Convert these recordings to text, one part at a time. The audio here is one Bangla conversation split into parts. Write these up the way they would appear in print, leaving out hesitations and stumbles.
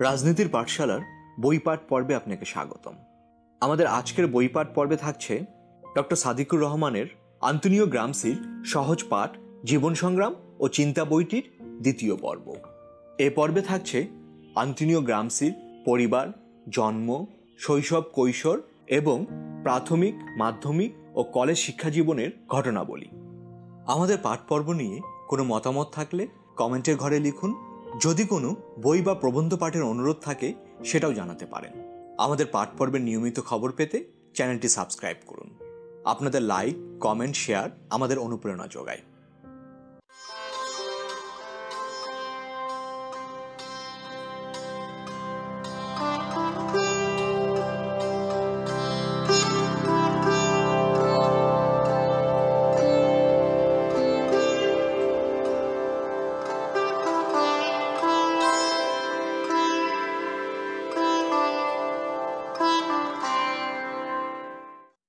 রাজনীতির পাঠশালার বই পাঠ পর্বে আপনাকে স্বাগতম। আমাদের আজকের বই পাঠ পর্বে থাকছে ডক্টর সাদিকুর রহমানের আন্তোনিও গ্রামসির সহজ পাঠ জীবন সংগ্রাম ও চিন্তা বইটির দ্বিতীয় পর্ব। এ পর্বে থাকছে আন্তোনিও গ্রামসির পরিবার, জন্ম, শৈশব, কৈশোর এবং প্রাথমিক, মাধ্যমিক ও কলেজ শিক্ষা জীবনের ঘটনাবলী। আমাদের পাঠ পর্ব নিয়ে কোনো মতামত থাকলে কমেন্টের ঘরে লিখুন। যদি কোনো বই বা প্রবন্ধ পাঠের অনুরোধ থাকে সেটাও জানাতে পারেন। আমাদের পাঠ পর্বের নিয়মিত খবর পেতে চ্যানেলটি সাবস্ক্রাইব করুন। আপনাদের লাইক, কমেন্ট, শেয়ার আমাদের অনুপ্রেরণা যোগায়।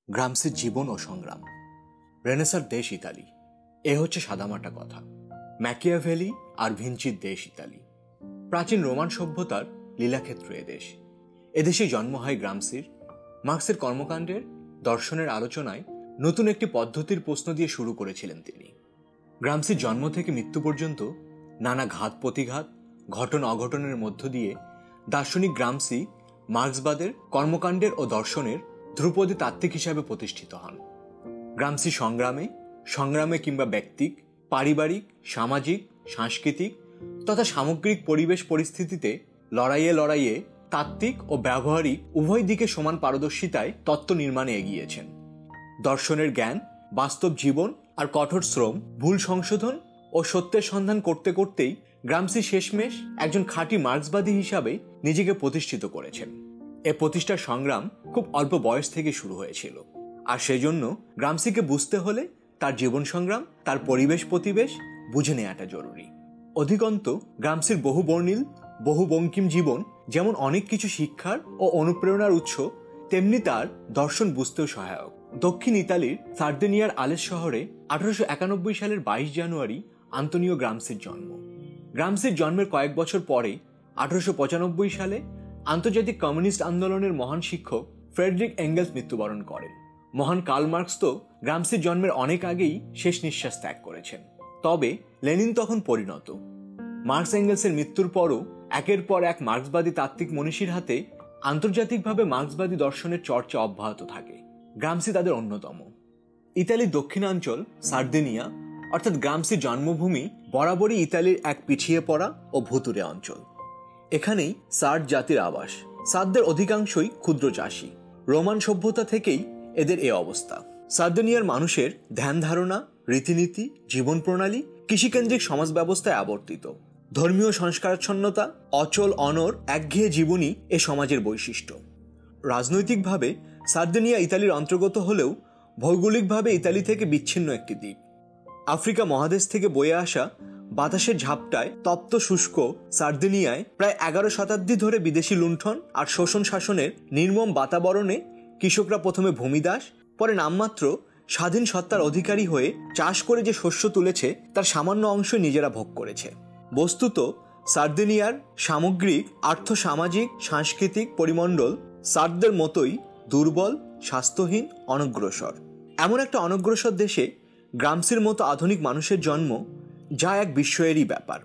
গ্রামসির জীবন ও সংগ্রাম। রেনেসার দেশ ইতালি, এ হচ্ছে সাদামাটা কথা। ম্যাকিয়াভেলি আর ভিঞ্চির দেশ ইতালি। প্রাচীন রোমান সভ্যতার লীলাক্ষেত্র এদেশ। এদেশে জন্ম হয় গ্রামসির। মার্ক্সের কর্মকাণ্ডের, দর্শনের আলোচনায় নতুন একটি পদ্ধতির প্রশ্ন দিয়ে শুরু করেছিলেন তিনি। গ্রামসির জন্ম থেকে মৃত্যু পর্যন্ত নানা ঘাত প্রতিঘাত, ঘটন অঘটনের মধ্য দিয়ে দার্শনিক গ্রামসি মার্ক্সবাদের কর্মকাণ্ডের ও দর্শনের ধ্রুপদী তাত্ত্বিক হিসাবে প্রতিষ্ঠিত হন। গ্রামসি সংগ্রামে কিংবা ব্যক্তিক, পারিবারিক, সামাজিক, সাংস্কৃতিক তথা সামগ্রিক পরিবেশ পরিস্থিতিতে লড়াইয়ে তাত্ত্বিক ও ব্যবহারিক উভয় দিকে সমান পারদর্শিতায় তত্ত্ব নির্মাণে এগিয়েছেন। দর্শনের জ্ঞান, বাস্তব জীবন আর কঠোর শ্রম, ভুল সংশোধন ও সত্যের সন্ধান করতে করতেই গ্রামসি শেষমেশ একজন খাঁটি মার্ক্সবাদী হিসাবে নিজেকে প্রতিষ্ঠিত করেছেন। এ প্রতিষ্ঠার সংগ্রাম খুব অল্প বয়স থেকে শুরু হয়েছিল, আর সেজন্য গ্রামসিকে বুঝতে হলে তার জীবন সংগ্রাম, তার পরিবেশ প্রতিবেশ বুঝে নেওয়াটা জরুরি। অধিকন্ত গ্রামসির বহু বর্ণিল, বহু বঙ্কিম জীবন যেমন অনেক কিছু শিক্ষার ও অনুপ্রেরণার উৎস, তেমনি তার দর্শন বুঝতেও সহায়ক। দক্ষিণ ইতালির সার্দিনিয়ার আলেস শহরে 1891 সালের 22 জানুয়ারি আন্তোনিও গ্রামসির জন্ম। গ্রামসির জন্মের কয়েক বছর পরে 1895 সালে আন্তর্জাতিক কমিউনিস্ট আন্দোলনের মহান শিক্ষক ফ্রেডরিক এঙ্গেলস মৃত্যুবরণ করেন। মহান কার্ল মার্ক্স তো গ্রামসির জন্মের অনেক আগেই শেষ নিঃশ্বাস ত্যাগ করেছেন। তবে লেনিন তখন পরিণত। মার্ক্স এঙ্গেলসের মৃত্যুর পরও একের পর এক মার্ক্সবাদী তাত্ত্বিক মনীষীর হাতে আন্তর্জাতিকভাবে মার্ক্সবাদী দর্শনের চর্চা অব্যাহত থাকে। গ্রামসি তাদের অন্যতম। ইতালির দক্ষিণাঞ্চল সার্দিনিয়া অর্থাৎ গ্রামসির জন্মভূমি বরাবরই ইতালির এক পিছিয়ে পড়া ও ভুতুরে অঞ্চল। এখানেই সার্ড জাতির আবাস। সার্দদের অধিকাংশই ক্ষুদ্র চাষী। রোমান সভ্যতা থেকেই এদের এ অবস্থা। সার্দিনিয়ার মানুষের ধ্যান ধারণা, রীতিনীতি, জীবন প্রণালী কৃষিকেন্দ্রিক সমাজ ব্যবস্থায় আবর্তিত। ধর্মীয় সংস্কারাচ্ছন্নতা, অচল অনড় একঘেয়ে জীবনই এ সমাজের বৈশিষ্ট্য। রাজনৈতিকভাবে সার্দিনিয়া ইতালির অন্তর্গত হলেও ভৌগোলিকভাবে ইতালি থেকে বিচ্ছিন্ন একটি দ্বীপ। আফ্রিকা মহাদেশ থেকে বয়ে আসা বাতাসের ঝাপটায় তপ্ত শুষ্ক সার্দিনিয়ায় প্রায় 11 শতাব্দী ধরে বিদেশি লুণ্ঠন আর শোষণ শাসনের নির্মম বাতাবরণে কৃষকরা প্রথমে ভূমিদাস, পরে নামমাত্র স্বাধীন সত্তার অধিকারী হয়ে চাষ করে যে শস্য তুলেছে তার সামান্য অংশ নিজেরা ভোগ করেছে। বস্তুত সার্দিনিয়ার সামগ্রিক আর্থ-সামাজিক সাংস্কৃতিক পরিমণ্ডল সার্দদের মতোই দুর্বল, স্বাস্থ্যহীন, অনগ্রসর। এমন একটা অনগ্রসর দেশে গ্রামসির মতো আধুনিক মানুষের জন্ম, যা এক বিস্ময়েরই ব্যাপার।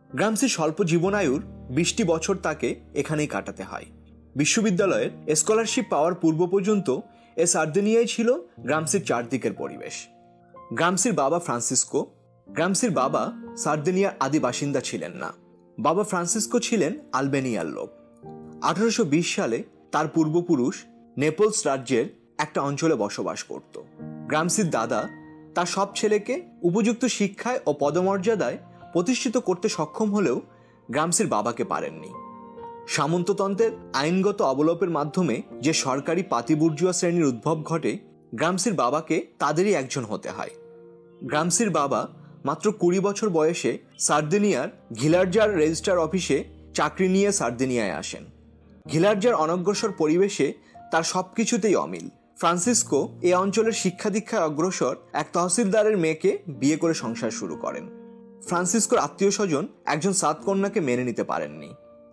গ্রামসির স্বল্প জীবনায়ুর 20টি বছর তাকে এখানেই কাটাতে হয়। বিশ্ববিদ্যালয়ের স্কলারশিপ পাওয়ার পূর্ব পর্যন্ত এ সার্দিনিয়াই ছিল গ্রামসির চারদিকের পরিবেশ। গ্রামসির বাবা ফ্রান্সিসকো। গ্রামসির বাবা সার্দিনিয়ার আদি বাসিন্দা ছিলেন না। বাবা ফ্রান্সিসকো ছিলেন আলবেনিয়ার লোক। 1820 সালে তার পূর্বপুরুষ নেপলস রাজ্যের একটা অঞ্চলে বসবাস করত। গ্রামসির দাদা তার সব ছেলেকে উপযুক্ত শিক্ষায় ও পদমর্যাদায় প্রতিষ্ঠিত করতে সক্ষম হলেও গ্রামসির বাবাকে পারেননি। সামন্ততন্ত্রের আইনগত অবলোপের মাধ্যমে যে সরকারি পাতিবুর্জুয়া শ্রেণীর উদ্ভব ঘটে, গ্রামসির বাবাকে তাদেরই একজন হতে হয়। গ্রামসির বাবা মাত্র 20 বছর বয়সে সার্দিনিয়ার ঘিলার্জার রেজিস্ট্রার অফিসে চাকরি নিয়ে সার্দিনিয়ায় আসেন। ঘিলার্জার অনগ্রসর পরিবেশে তার সবকিছুতেই অমিল। ফ্রান্সিসকো এ অঞ্চলের শিক্ষা দীক্ষায় অগ্রসর এক তহসিলদারের মেয়েকে বিয়ে করে সংসার শুরু করেন। ফ্রান্সিসকোর আত্মীয় স্বজন একজন সাত কন্যাকে মেনে নিতে পারেননি।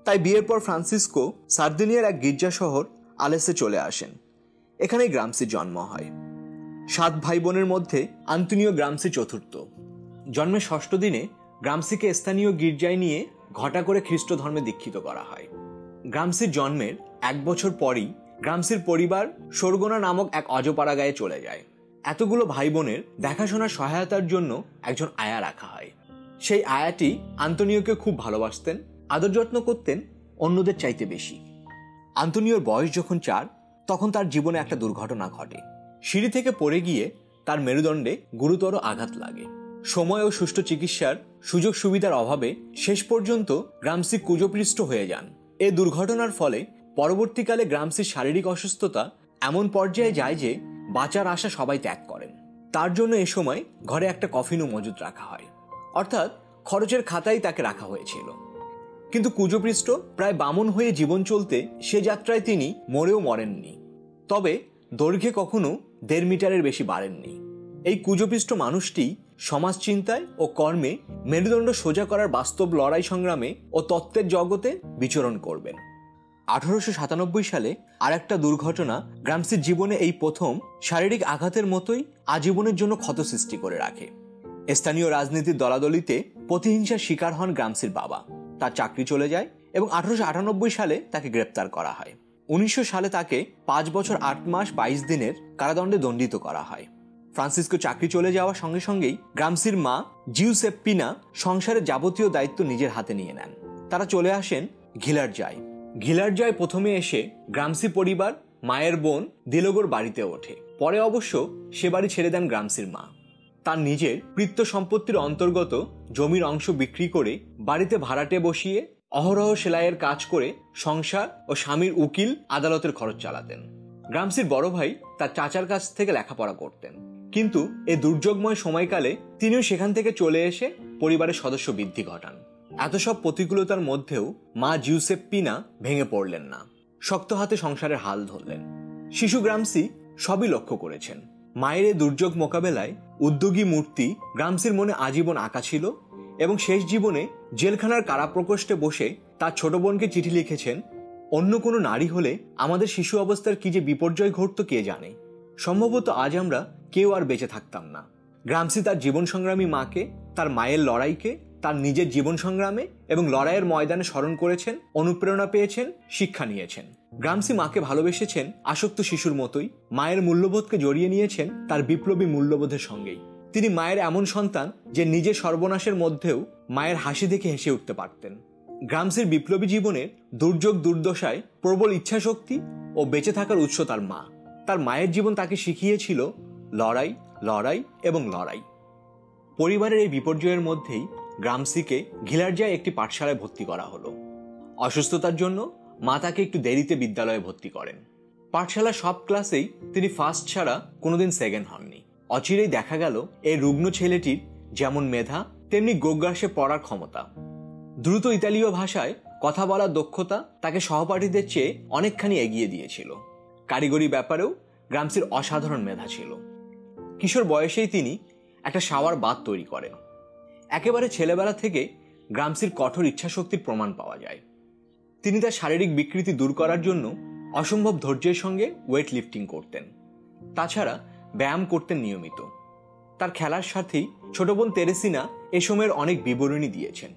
তাই বিয়ের পর ফ্রান্সিসকো সার্দিনিয়ার এক গির্জা শহর আলেসে চলে আসেন। এখানেই গ্রামসির জন্ম হয়। 7 ভাই বোনের মধ্যে আন্তোনিও গ্রামসি চতুর্থ। জন্মের 6ষ্ঠ দিনে গ্রামসিকে স্থানীয় গির্জায় নিয়ে ঘটা করে খ্রিস্ট ধর্মে দীক্ষিত করা হয়। গ্রামসির জন্মের 1 বছর পরই গ্রামসির পরিবার সোরগোনা নামক এক অজপাড়াগাঁয়ে চলে যায়। এতগুলো ভাই বোনের দেখাশোনার সহায়তার জন্য একজন আয়া রাখা হয়। সেই আয়াটি আন্তোনিওকে খুব ভালোবাসতেন, আদর যত্ন করতেন অন্যদের চাইতে বেশি। আন্তোনিওর বয়স যখন 4, তখন তার জীবনে একটা দুর্ঘটনা ঘটে। সিঁড়ি থেকে পড়ে গিয়ে তার মেরুদণ্ডে গুরুতর আঘাত লাগে। সময় ও সুষ্ঠু চিকিৎসার সুযোগ সুবিধার অভাবে শেষ পর্যন্ত গ্রামসি কুজপৃষ্ট হয়ে যান। এই দুর্ঘটনার ফলে পরবর্তীকালে গ্রামসির শারীরিক অসুস্থতা এমন পর্যায়ে যায় যে বাঁচার আশা সবাই ত্যাগ করেন। তার জন্য এ সময় ঘরে একটা কফিনও মজুদ রাখা হয়, অর্থাৎ খরচের খাতায় তাকে রাখা হয়েছিল। কিন্তু কুজপৃষ্ট প্রায় বামন হয়ে জীবন চলতে সে যাত্রায় তিনি মরেও মরেননি, তবে দৈর্ঘ্যে কখনো 1.5 মিটারের বেশি বাড়েননি। এই কুজপৃষ্ট মানুষটি সমাজ চিন্তায় ও কর্মে মেরুদণ্ড সোজা করার বাস্তব লড়াই সংগ্রামে ও তত্ত্বের জগতে বিচরণ করবেন। 1897 সালে আর একটা দুর্ঘটনা গ্রামসির জীবনে এই প্রথম শারীরিক আঘাতের মতোই আজীবনের জন্য ক্ষত সৃষ্টি করে রাখে। স্থানীয় রাজনীতির দলাদলিতে প্রতিহিংসার শিকার হন গ্রামসির বাবা। তার চাকরি চলে যায় এবং 1898 সালে তাকে গ্রেপ্তার করা হয়। 1900 সালে তাকে 5 বছর 8 মাস 22 দিনের কারাদণ্ডে দণ্ডিত করা হয়। ফ্রান্সিসকো চাকরি চলে যাওয়ার সঙ্গে সঙ্গেই গ্রামসির মা জিউসেপ্পিনা সংসারের যাবতীয় দায়িত্ব নিজের হাতে নিয়ে নেন। তারা চলে আসেন ঘিলার্জায়। ঘিলার্জায় প্রথমে এসে গ্রামসি পরিবার মায়ের বোন দিলোগোর বাড়িতে ওঠে। পরে অবশ্য সে বাড়ি ছেড়ে দেন গ্রামসির মা। তার নিজের কৃত্য সম্পত্তির অন্তর্গত জমির অংশ বিক্রি করে বাড়িতে ভাড়াটে বসিয়ে অহরহ সেলাইয়ের কাজ করে সংসার ও স্বামীর উকিল আদালতের খরচ চালাতেন। গ্রামসির বড় ভাই তার চাচার কাছ থেকে লেখাপড়া করতেন, কিন্তু এই দুর্যোগময় সময়কালে তিনিও সেখান থেকে চলে এসে পরিবারের সদস্য বৃদ্ধি ঘটান। এত সব প্রতিকূলতার মধ্যেও মা জিউসেপ্পিনা ভেঙে পড়লেন না, শক্ত হাতে সংসারের হাল ধরলেন। শিশু গ্রামসি সবই লক্ষ্য করেছেন। মায়ের এই দুর্যোগ মোকাবেলায় উদ্যোগী মূর্তি গ্রামসির মনে আজীবন আঁকা ছিল এবং শেষ জীবনে জেলখানার কারাপ্রকোষ্ঠে বসে তার ছোট বোনকে চিঠি লিখেছেন, অন্য কোনো নারী হলে আমাদের শিশু অবস্থার কি যে বিপর্যয় ঘটত কে জানে। সম্ভবত আজ আমরা কেউ আর বেঁচে থাকতাম না। গ্রামসি তার জীবন সংগ্রামী মাকে, তার মায়ের লড়াইকে তার নিজের জীবন সংগ্রামে এবং লড়াইয়ের ময়দানে স্মরণ করেছেন, অনুপ্রেরণা পেয়েছেন, শিক্ষা নিয়েছেন। গ্রামসি মাকে ভালোবেসেছেন আসক্ত শিশুর মতোই, মায়ের মূল্যবোধকে জড়িয়ে নিয়েছেন তার বিপ্লবী মূল্যবোধের সঙ্গেই। তিনি মায়ের এমন সন্তান যে নিজের সর্বনাশের মধ্যেও মায়ের হাসি দেখে হেসে উঠতে পারতেন। গ্রামসির বিপ্লবী জীবনের দুর্যোগ দুর্দশায় প্রবল ইচ্ছাশক্তি ও বেঁচে থাকার উৎস তার মা। তার মায়ের জীবন তাকে শিখিয়েছিল লড়াই, লড়াই এবং লড়াই। পরিবারের এই বিপর্যয়ের মধ্যেই গ্রামসিকে ঘিলার্জায় একটি পাঠশালায় ভর্তি করা হলো। অসুস্থতার জন্য মা তাকে একটু দেরিতে বিদ্যালয়ে ভর্তি করেন। পাঠশালার সব ক্লাসেই তিনি ফার্স্ট ছাড়া কোনোদিন সেকেন্ড হননি। অচিরেই দেখা গেল এই রুগ্ন ছেলেটির যেমন মেধা তেমনি গোগ্রাসে পড়ার ক্ষমতা। দ্রুত ইতালীয় ভাষায় কথা বলার দক্ষতা তাকে সহপাঠীদের চেয়ে অনেকখানি এগিয়ে দিয়েছিল। কারিগরি ব্যাপারেও গ্রামসির অসাধারণ মেধা ছিল। কিশোর বয়সেই তিনি একটা শাওয়ার বাথ তৈরি করেন। একেবারে ছেলেবেলা থেকে গ্রামসির কঠোর ইচ্ছাশক্তির প্রমাণ পাওয়া যায়। তিনি তার শারীরিক বিকৃতি দূর করার জন্য অসম্ভব ধৈর্যের সঙ্গে ওয়েট লিফটিং করতেন। তাছাড়া ব্যায়াম করতেন নিয়মিত। তার খেলার সাথেই ছোট বোন তেরেসিনা এ সময়ের অনেক বিবরণী দিয়েছেন।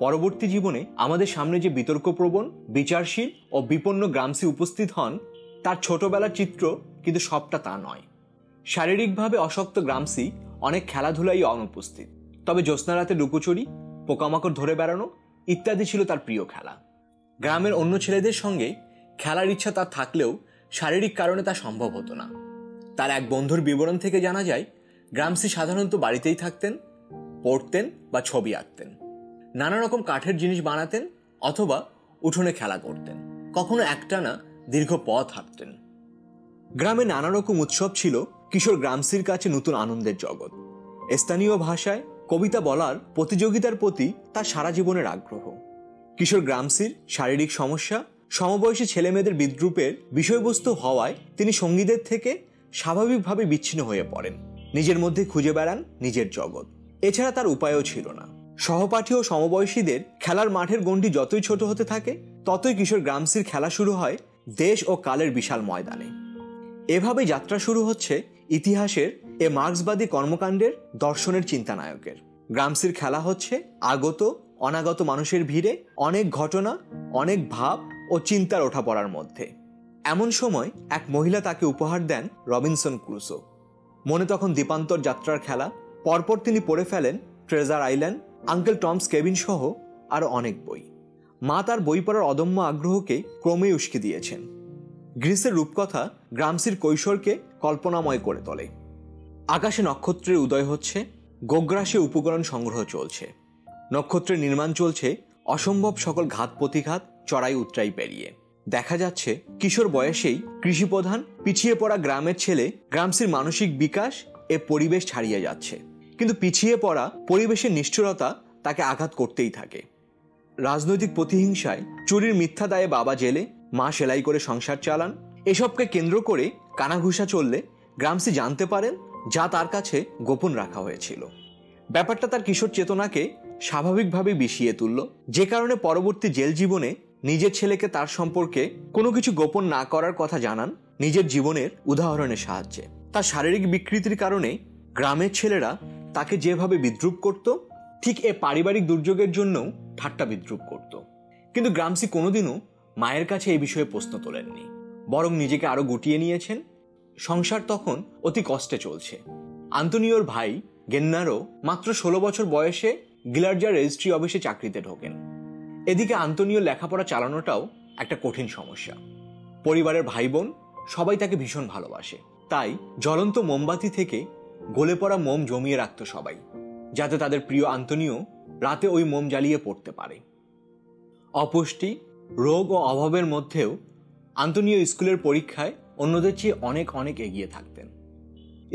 পরবর্তী জীবনে আমাদের সামনে যে বিতর্কপ্রবণ, বিচারশীল ও বিপন্ন গ্রামসি উপস্থিত হন, তার ছোটবেলার চিত্র কিন্তু সবটা তা নয়। শারীরিকভাবে অশক্ত গ্রামসি অনেক খেলাধুলাই অনুপস্থিত, তবে জ্যোৎস্না রাতে লুকোচুরি, পোকামাকড় ধরে বেড়ানো ইত্যাদি ছিল তার প্রিয় খেলা। গ্রামের অন্য ছেলেদের সঙ্গে খেলার ইচ্ছা তার থাকলেও শারীরিক কারণে তা সম্ভব হতো না। তার এক বন্ধুর বিবরণ থেকে জানা যায়, গ্রামসি সাধারণত বাড়িতেই থাকতেন, পড়তেন বা ছবি আঁকতেন, নানা রকম কাঠের জিনিস বানাতেন অথবা উঠোনে খেলা করতেন, কখনো একটানা দীর্ঘ পথ হাঁটতেন। গ্রামে নানা রকম উৎসব ছিল কিশোর গ্রামসির কাছে নতুন আনন্দের জগৎ। স্থানীয় ভাষায় কবিতা বলার প্রতিযোগিতার প্রতি তার সারা জীবনের আগ্রহ। কিশোর গ্রামসির শারীরিক সমস্যা সমবয়সী ছেলেমেয়েদের বিদ্রূপের বিষয়বস্তু হওয়ায় তিনি সঙ্গীদের থেকে স্বাভাবিকভাবে বিচ্ছিন্ন হয়ে পড়েন। নিজের মধ্যে খুঁজে বেড়ান নিজের জগৎ। এছাড়া তার উপায়ও ছিল না। সহপাঠী ও সমবয়সীদের খেলার মাঠের গণ্ডি যতই ছোট হতে থাকে, ততই কিশোর গ্রামসির খেলা শুরু হয় দেশ ও কালের বিশাল ময়দানে। এভাবে যাত্রা শুরু হচ্ছে ইতিহাসের এ মার্ক্সবাদী কর্মকাণ্ডের দর্শনের চিন্তানায়কের। গ্রামসির খেলা হচ্ছে আগত অনাগত মানুষের ভিড়ে, অনেক ঘটনা, অনেক ভাব ও চিন্তার ওঠাপড়ার মধ্যে। এমন সময় এক মহিলা তাকে উপহার দেন রবিনসন ক্রুসো। মনে তখন দ্বীপান্তর যাত্রার খেলা। পরপর তিনি পড়ে ফেলেন treasure island, uncle Tom's cabin সহ আরো অনেক বই। মা তার বই পড়ার অদম্য আগ্রহকে ক্রমেই উস্কে দিয়েছেন। গ্রিসের রূপকথা গ্রামসির কৈশোরকে কল্পনাময় করে তোলে। আকাশে নক্ষত্রের উদয় হচ্ছে, গোগ্রাসে উপকরণ সংগ্রহ চলছে, নক্ষত্রের নির্মাণ চলছে অসম্ভব সকল ঘাত প্রতিঘাত চড়াই উতরাই পেরিয়ে। দেখা যাচ্ছে কিশোর বয়সেই কৃষিপ্রধান পিছিয়ে পড়া গ্রামের ছেলে গ্রামসির মানসিক বিকাশ এ পরিবেশ ছাড়িয়ে যাচ্ছে, কিন্তু পিছিয়ে পড়া পরিবেশের নিষ্ঠুরতা তাকে আঘাত করতেই থাকে। রাজনৈতিক প্রতিহিংসায়, চুরির মিথ্যা দায়ে বাবা জেলে, মা সেলাই করে সংসার চালান, এসবকে কেন্দ্র করে কানাঘুষা চললে গ্রামসি জানতে পারেন যা তার কাছে গোপন রাখা হয়েছিল। ব্যাপারটা তার কিশোর চেতনাকে স্বাভাবিকভাবে বিষিয়ে তুলল, যে কারণে পরবর্তী জেল জীবনে নিজের ছেলেকে তার সম্পর্কে কোনো কিছু গোপন না করার কথা জানান নিজের জীবনের উদাহরণের সাহায্যে। তার শারীরিক বিকৃতির কারণে গ্রামের ছেলেরা তাকে যেভাবে বিদ্রূপ করত, ঠিক এ পারিবারিক দুর্যোগের জন্যও ঠাট্টা বিদ্রূপ করত। কিন্তু গ্রামসি কোনোদিনও মায়ের কাছে এই বিষয়ে প্রশ্ন তোলেননি, বরং নিজেকে আরো গুটিয়ে নিয়েছেন। সংসার তখন অতি কষ্টে চলছে। আন্তোনিওর ভাই গেন্নারো মাত্র 16 বছর বয়সে গিলার্জার রেজিস্ট্রি অফিসে চাকরিতে ঢোকেন। এদিকে আন্তোনিও লেখাপড়া চালানোটাও একটা কঠিন সমস্যা। পরিবারের ভাই বোন সবাই তাকে ভীষণ ভালোবাসে, তাই জ্বলন্ত মোমবাতি থেকে গলে পড়া মোম জমিয়ে রাখত সবাই, যাতে তাদের প্রিয় আন্তোনিও রাতে ওই মোম জ্বালিয়ে পড়তে পারে। অপুষ্টি, রোগ ও অভাবের মধ্যেও আন্তোনিও স্কুলের পরীক্ষায় অন্যদের চেয়ে অনেক অনেক এগিয়ে থাকতেন।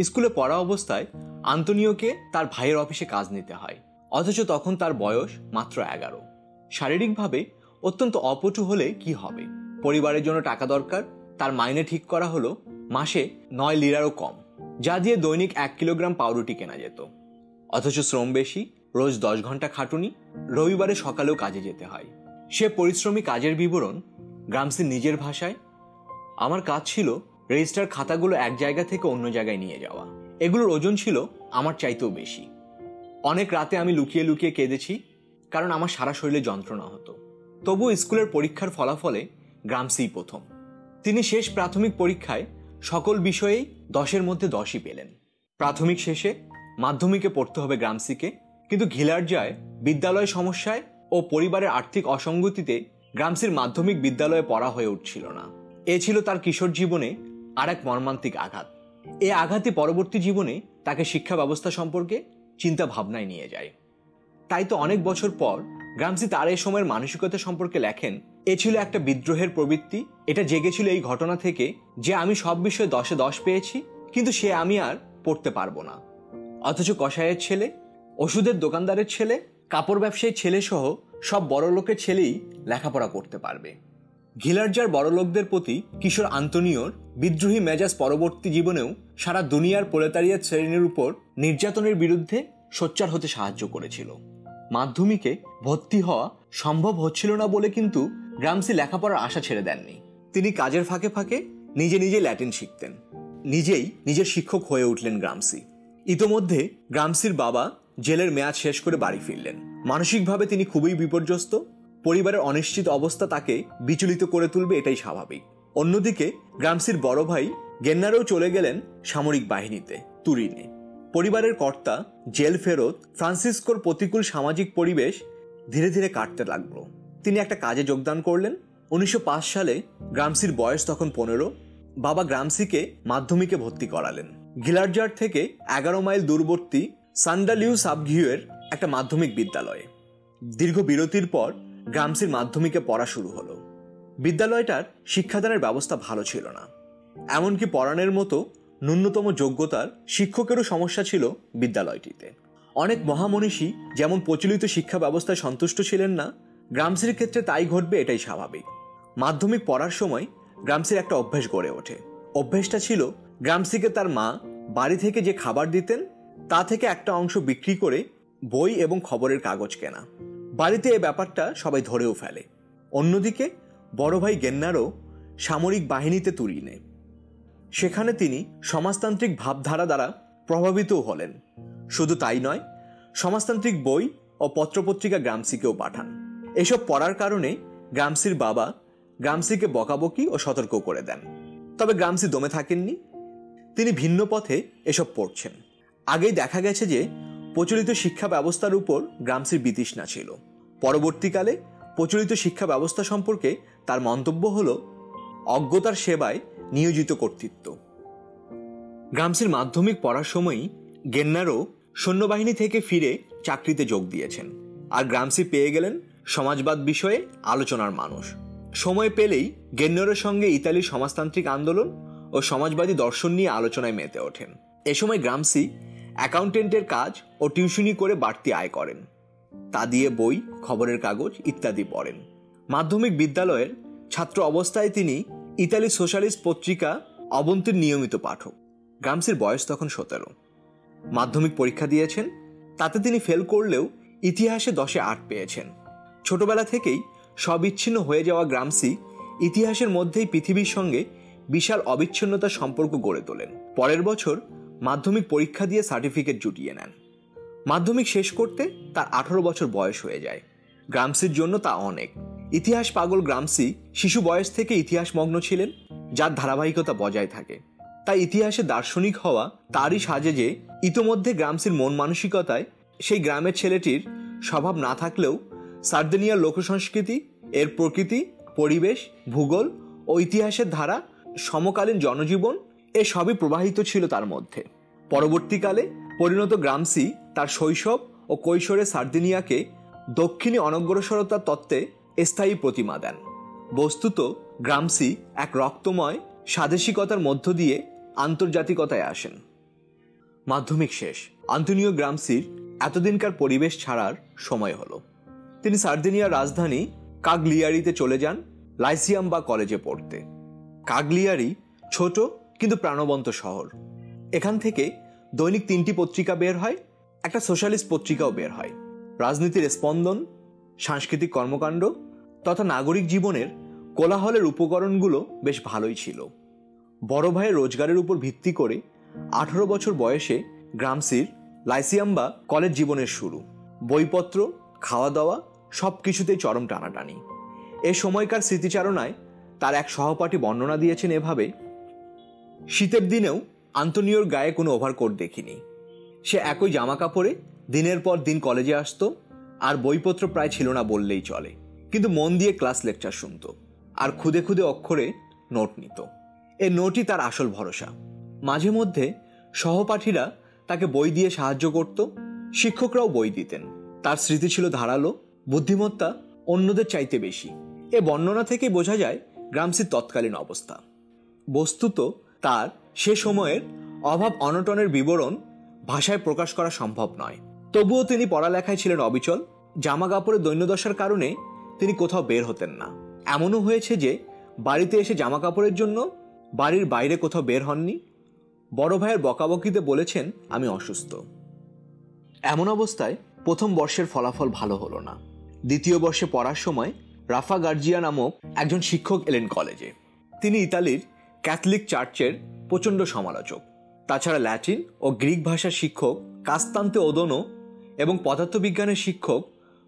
স্কুলে পড়া অবস্থায় আন্তোনিওকে তার ভাইয়ের অফিসে কাজ নিতে হয়, অথচ তখন তার বয়স মাত্র 11। শারীরিকভাবে অত্যন্ত অপটু হলে কি হবে? পরিবারের জন্য টাকা দরকার। তার মাইনে ঠিক করা হলো মাসে 9 লিরারও কম, যা দিয়ে দৈনিক 1 কিলোগ্রাম পাউরুটি কেনা যেত। অথচ শ্রম বেশি, রোজ 10 ঘন্টা খাটুনি, রবিবারে সকালেও কাজে যেতে হয়। সে পরিশ্রমী কাজের বিবরণ গ্রামসির নিজের ভাষায়: আমার কাজ ছিল রেজিস্টার খাতাগুলো এক জায়গা থেকে অন্য জায়গায় নিয়ে যাওয়া। এগুলোর ওজন ছিল আমার চাইতেও বেশি। অনেক রাতে আমি লুকিয়ে লুকিয়ে কেঁদেছি, কারণ আমার সারা শরীরে যন্ত্রণা হতো। তবু স্কুলের পরীক্ষার ফলাফলে গ্রামসিই প্রথম। তিনি শেষ প্রাথমিক পরীক্ষায় সকল বিষয়েই 10-এর মধ্যে 10ই পেলেন। প্রাথমিক শেষে মাধ্যমিকে পড়তে হবে গ্রামসিকে, কিন্তু গিলার্জায় বিদ্যালয় সমস্যায় ও পরিবারের আর্থিক অসঙ্গতিতে গ্রামসির মাধ্যমিক বিদ্যালয়ে পড়া হয়ে উঠছিল না। এ ছিল তার কিশোর জীবনে আর এক মর্মান্তিক আঘাত। এ আঘাতই পরবর্তী জীবনে তাকে শিক্ষা ব্যবস্থা সম্পর্কে চিন্তা ভাবনায় নিয়ে যায়। তাই তো অনেক বছর পর গ্রামসি তার এই সময়ের মানসিকতা সম্পর্কে লেখেন, এ ছিল একটা বিদ্রোহের প্রবৃত্তি। এটা জেগেছিল এই ঘটনা থেকে যে আমি সব বিষয়ে 10-এ 10 পেয়েছি, কিন্তু সে আমি আর পড়তে পারবো না। অথচ কসাইয়ের ছেলে, ওষুধের দোকানদারের ছেলে, কাপড় ব্যবসায়ীর ছেলে সহ সব বড় লোকের ছেলেই লেখাপড়া করতে পারবে। গিলার্জার বড় লোকদের প্রতি কিশোর আন্তোনিওর বিদ্রোহী মেজাজ পরবর্তী জীবনেও সারা দুনিয়ার প্রলেতারিয়া শ্রেণীর উপর নির্যাতনের বিরুদ্ধে সোচ্চার হতে সাহায্য করেছিল। মাধ্যমিকে ভর্তি হওয়া সম্ভব হচ্ছিল না বলে কিন্তু গ্রামসি লেখাপড়ার আশা ছেড়ে দেননি। তিনি কাজের ফাঁকে ফাঁকে নিজে নিজে ল্যাটিন শিখতেন। নিজেই নিজের শিক্ষক হয়ে উঠলেন গ্রামসি। ইতোমধ্যে গ্রামসির বাবা জেলের মেয়াদ শেষ করে বাড়ি ফিরলেন। মানসিকভাবে তিনি খুবই বিপর্যস্ত। পরিবারের অনিশ্চিত অবস্থা তাকে বিচলিত করে তুলবে, এটাই স্বাভাবিক। অন্যদিকে গ্রামসির বড় ভাই গেন্নারও চলে গেলেন সামরিক বাহিনীতে, তুরিনে। পরিবারের কর্তা জেল ফেরত ফ্রান্সিসকোর প্রতিকূল সামাজিক পরিবেশ ধীরে ধীরে কাটতে লাগলো। তিনি একটা কাজে যোগদান করলেন। 1905 সালে গ্রামসির বয়স তখন 15। বাবা গ্রামসিকে মাধ্যমিকে ভর্তি করালেন গিলার্জার থেকে 11 মাইল দূরবর্তী সান্ডালিউ সাবঘিউয়ের একটা মাধ্যমিক বিদ্যালয়ে। দীর্ঘ বিরতির পর গ্রামসির মাধ্যমিকে পড়া শুরু হলো। বিদ্যালয়টার শিক্ষাদানের ব্যবস্থা ভালো ছিল না, এমনকি পড়ানোর মতো ন্যূনতম যোগ্যতার শিক্ষকেরও সমস্যা ছিল বিদ্যালয়টিতে। অনেক মহামনীষী যেমন প্রচলিত শিক্ষা ব্যবস্থায় সন্তুষ্ট ছিলেন না, গ্রামসির ক্ষেত্রে তাই ঘটবে, এটাই স্বাভাবিক। মাধ্যমিক পড়ার সময় গ্রামসির একটা অভ্যাস গড়ে ওঠে। অভ্যাসটা ছিল গ্রামসিকে তার মা বাড়ি থেকে যে খাবার দিতেন তা থেকে একটা অংশ বিক্রি করে বই এবং খবরের কাগজ কেনা। বাড়িতে এ ব্যাপারটা সবাই ধরেও ফেলে। অন্যদিকে বড় ভাই গেন্নারও সামরিক বাহিনীতে তুড়ি নেয়। সেখানে তিনি সমাজতান্ত্রিক ভাবধারা দ্বারা প্রভাবিতও হলেন। শুধু তাই নয়, সমাজতান্ত্রিক বই ও পত্রপত্রিকা গ্রামসিকেও পাঠান। এসব পড়ার কারণে গ্রামসির বাবা গ্রামসিকে বকাবকি ও সতর্ক করে দেন। তবে গ্রামসি দমে থাকেননি, তিনি ভিন্ন পথে এসব পড়ছেন। আগেই দেখা গেছে যে প্রচলিত শিক্ষা ব্যবস্থার উপর গ্রামসির বিতৃষ্ণা ছিল। পরবর্তীকালে প্রচলিত শিক্ষা ব্যবস্থা সম্পর্কে তার মন্তব্য হল অজ্ঞতার সেবায় নিয়োজিত কর্তৃত্ব। গ্রামসির মাধ্যমিক পড়ার সময়ই গেন্নারও সৈন্যবাহিনী থেকে ফিরে চাকরিতে যোগ দিয়েছেন। আর গ্রামসি পেয়ে গেলেন সমাজবাদ বিষয়ে আলোচনার মানুষ। সময় পেলেই গেন্নারের সঙ্গে ইতালির সমাজতান্ত্রিক আন্দোলন ও সমাজবাদী দর্শন নিয়ে আলোচনায় মেতে ওঠেন। এ সময় গ্রামসি অ্যাকাউন্টেন্টের কাজ ও টিউশনি করে বাড়তি আয় করেন। তা দিয়ে বই, খবরের কাগজ ইত্যাদি পড়েন। মাধ্যমিক বিদ্যালয়ের ছাত্র অবস্থায় তিনি ইতালি সোশ্যালিস্ট পত্রিকা অবন্তির নিয়মিত পাঠক। গ্রামসির বয়স তখন 17। মাধ্যমিক পরীক্ষা দিয়েছেন, তাতে তিনি ফেল করলেও ইতিহাসে 10-এ 8 পেয়েছেন। ছোটবেলা থেকেই সব বিচ্ছিন্ন হয়ে যাওয়া গ্রামসি ইতিহাসের মধ্যেই পৃথিবীর সঙ্গে বিশাল অবিচ্ছিন্নতার সম্পর্ক গড়ে তোলেন। পরের বছর মাধ্যমিক পরীক্ষা দিয়ে সার্টিফিকেট জুটিয়ে নেন। মাধ্যমিক শেষ করতে তার 18 বছর বয়স হয়ে যায়। গ্রামসির জন্য তা অনেক। ইতিহাস পাগল গ্রামসি শিশু বয়স থেকে ইতিহাস মগ্ন ছিলেন, যার ধারাবাহিকতা বজায় থাকে। তাই ইতিহাসে দার্শনিক হওয়া তারই সাজে যে ইতোমধ্যে গ্রামসির মন মানসিকতায় সেই গ্রামের ছেলেটির স্বভাব না থাকলেও সার্দিনিয়ার লোকসংস্কৃতি, এর প্রকৃতি, পরিবেশ, ভূগোল ও ইতিহাসের ধারা, সমকালীন জনজীবন এ সবই প্রবাহিত ছিল তার মধ্যে। পরবর্তীকালে পরিণত গ্রামসি তার শৈশব ও কৈশোরে সার্দিনিয়াকে দক্ষিণী অনগ্রসরতার তত্ত্বে স্থায়ী প্রতিমা দেন। বস্তুত গ্রামসি এক রক্তময় স্বাদেশিকতার মধ্য দিয়ে আন্তর্জাতিকতায় আসেন। মাধ্যমিক শেষ। আন্তোনিও গ্রামসির এতদিনকার পরিবেশ ছাড়ার সময় হলো। তিনি সার্দিনিয়ার রাজধানী কাগলিয়ারিতে চলে যান লাইসিয়াম বা কলেজে পড়তে। কাগলিয়ারি ছোট কিন্তু প্রাণবন্ত শহর। এখান থেকে দৈনিক 3টি পত্রিকা বের হয়, একটা সোশ্যালিস্ট পত্রিকাও বের হয়। রাজনীতির স্পন্দন, সাংস্কৃতিক কর্মকাণ্ড তথা নাগরিক জীবনের কোলাহলের উপকরণগুলো বেশ ভালোই ছিল। বড় ভাইয়ের রোজগারের উপর ভিত্তি করে 18 বছর বয়সে গ্রামসির লাইসিয়াম বা কলেজ জীবনের শুরু। বইপত্র, খাওয়া দাওয়া সব কিছুতেই চরম টানাটানি। এ সময়কার স্মৃতিচারণায় তার এক সহপাঠী বর্ণনা দিয়েছেন এভাবে: শীতের দিনেও আন্তোনিওর গায়ে কোনো ওভারকোট দেখিনি। সে একই জামা কাপড়ে দিনের পর দিন কলেজে আসতো, আর বইপত্র প্রায় ছিল না বললেই চলে। কিন্তু মন দিয়ে ক্লাস লেকচার শুনত আর খুদে খুদে অক্ষরে নোট নিত। এ নোটই তার আসল ভরসা। মাঝে মধ্যে সহপাঠীরা তাকে বই দিয়ে সাহায্য করত, শিক্ষকরাও বই দিতেন। তার স্মৃতি ছিল ধারালো, বুদ্ধিমত্তা অন্যদের চাইতে বেশি। এ বর্ণনা থেকেই বোঝা যায় গ্রামসির তৎকালীন অবস্থা। বস্তুত তার সে সময়ের অভাব অনটনের বিবরণ ভাষায় প্রকাশ করা সম্ভব নয়। তবুও তিনি পড়ালেখায় ছিলেন অবিচল। জামা কাপড়ের দৈন্যদশার কারণে তিনি কোথাও বের হতেন না। এমনও হয়েছে যে বাড়িতে এসে জামা কাপড়ের জন্য বাড়ির বাইরে কোথাও বের হননি। বড় ভাইয়ের বকাবকিতে বলেছেন, আমি অসুস্থ। এমন অবস্থায় প্রথম বর্ষের ফলাফল ভালো হলো না। দ্বিতীয় বর্ষে পড়ার সময় রাফা গার্জিয়া নামক একজন শিক্ষক এলেন কলেজে। তিনি ইতালির ক্যাথলিক চার্চের প্রচণ্ড সমালোচক। তাছাড়া ল্যাটিন ও গ্রিক ভাষার শিক্ষক কাস্তান্তে ওদোনো এবং পদার্থবিজ্ঞানের শিক্ষক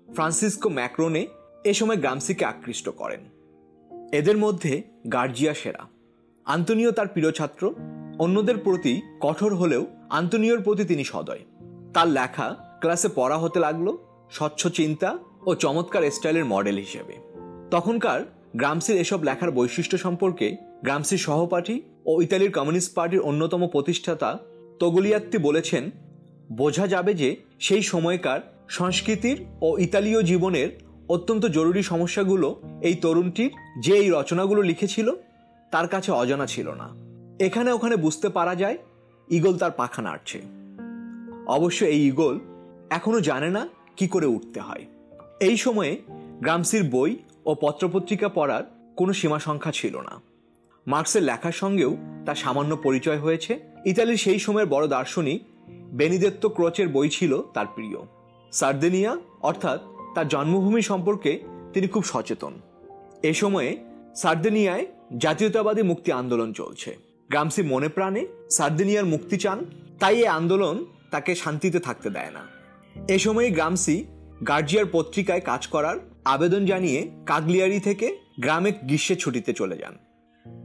ফ্রান্সিসকো ম্যাক্রোনে এ সময় গ্রামসিকে আকৃষ্ট করেন। এদের মধ্যে গার্জিয়া সেরা। আন্তোনিও তার প্রিয় ছাত্র। অন্যদের প্রতি কঠোর হলেও আন্তোনিওর প্রতি তিনি সদয়। তার লেখা ক্লাসে পড়া হতে লাগলো স্বচ্ছ চিন্তা ও চমৎকার স্টাইলের মডেল হিসেবে। তখনকার গ্রামসির এসব লেখার বৈশিষ্ট্য সম্পর্কে গ্রামসির সহপাঠী ও ইতালির কমিউনিস্ট পার্টির অন্যতম প্রতিষ্ঠাতা তোগলিয়াত্তি বলেছেন, বোঝা যাবে যে সেই সময়কার সংস্কৃতির ও ইতালীয় জীবনের অত্যন্ত জরুরি সমস্যাগুলো এই তরুণটির যে এই রচনাগুলো লিখেছিল তার কাছে অজানা ছিল না। এখানে ওখানে বুঝতে পারা যায় ঈগল তার পাখা নাড়ছে। অবশ্য এই ঈগল এখনো জানে না কি করে উঠতে হয়। এই সময়ে গ্রামসির বই ও পত্রপত্রিকা পড়ার কোনো সীমা সংখ্যা ছিল না। মার্কসের লেখার সঙ্গেও তার সামান্য পরিচয় হয়েছে। ইতালির সেই সময়ের বড় দার্শনিক বেনিদেত্তো ক্রোচের বই ছিল তার প্রিয়। সার্দিনিয়া অর্থাৎ তার জন্মভূমি সম্পর্কে তিনি খুব সচেতন। এ সময়ে সার্দিনিয়ায় জাতীয়তাবাদী মুক্তি আন্দোলন চলছে। গ্রামসি মনে প্রাণে সার্দিনিয়ার মুক্তি চান, তাই এই আন্দোলন তাকে শান্তিতে থাকতে দেয় না। এ সময়ে গ্রামসি গার্জিয়ার পত্রিকায় কাজ করার আবেদন জানিয়ে কাগলিয়ারি থেকে গ্রামে গ্রীষ্মের ছুটিতে চলে যান।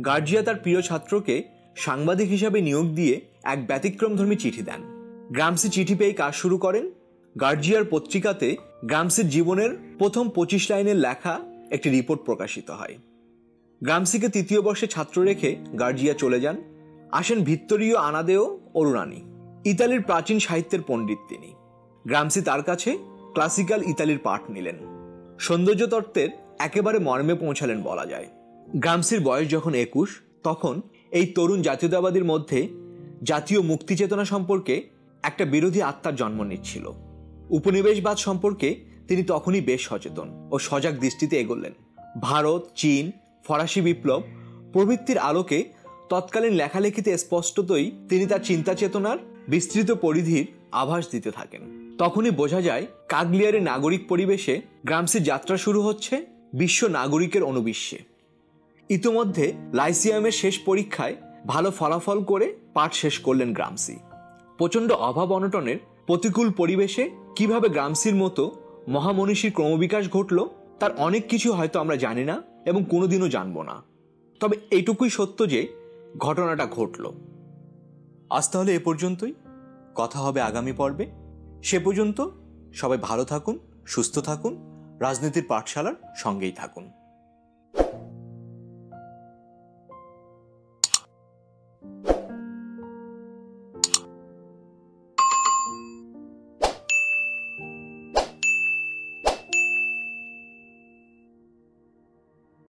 গার্জিয়া তার প্রিয় ছাত্রকে সাংবাদিক হিসাবে নিয়োগ দিয়ে এক ব্যতিক্রমধর্মী চিঠি দেন। গ্রামসি চিঠি পেয়ে কাজ শুরু করেন। গার্জিয়ার পত্রিকাতে গ্রামসির জীবনের প্রথম 25 লাইনের লেখা একটি রিপোর্ট প্রকাশিত হয়। গ্রামসিকে তৃতীয় বর্ষে ছাত্র রেখে গার্জিয়া চলে যান। আসেন ভিত্তোরিও আনাদেও অরুণানি, ইতালির প্রাচীন সাহিত্যের পণ্ডিত তিনি। গ্রামসি তার কাছে ক্লাসিক্যাল ইতালির পাঠ নিলেন। সৌন্দর্য তত্ত্বের একেবারে মর্মে পৌঁছালেন বলা যায়। গ্রামসির বয়স যখন 21, তখন এই তরুণ জাতীয়তাবাদীর মধ্যে জাতীয় মুক্তি চেতনা সম্পর্কে একটা বিরোধী আত্মার জন্ম নিচ্ছিল। উপনিবেশবাদ সম্পর্কে তিনি তখনই বেশ সচেতন ও সজাগ দৃষ্টিতে এগোলেন। ভারত, চীন, ফরাসি বিপ্লব প্রভৃতির আলোকে তৎকালীন লেখালেখিতে স্পষ্টতই তিনি তার চিন্তা চেতনার বিস্তৃত পরিধির আভাস দিতে থাকেন। তখনই বোঝা যায় কাগলিয়ারের নাগরিক পরিবেশে গ্রামসির যাত্রা শুরু হচ্ছে বিশ্ব নাগরিকের অনুবিশ্বে। ইতোমধ্যে লাইসিয়ামের শেষ পরীক্ষায় ভালো ফলাফল করে পাঠ শেষ করলেন গ্রামসি। প্রচণ্ড অভাব অনটনের প্রতিকূল পরিবেশে কিভাবে গ্রামসির মতো মহামনীষীর ক্রমবিকাশ ঘটল তার অনেক কিছু হয়তো আমরা জানি না এবং কোনোদিনও জানব না। তবে এইটুকুই সত্য যে ঘটনাটা ঘটল। আজ তাহলে এ পর্যন্তই। কথা হবে আগামী পর্বে। সে পর্যন্ত সবাই ভালো থাকুন, সুস্থ থাকুন, রাজনীতির পাঠশালার সঙ্গেই থাকুন।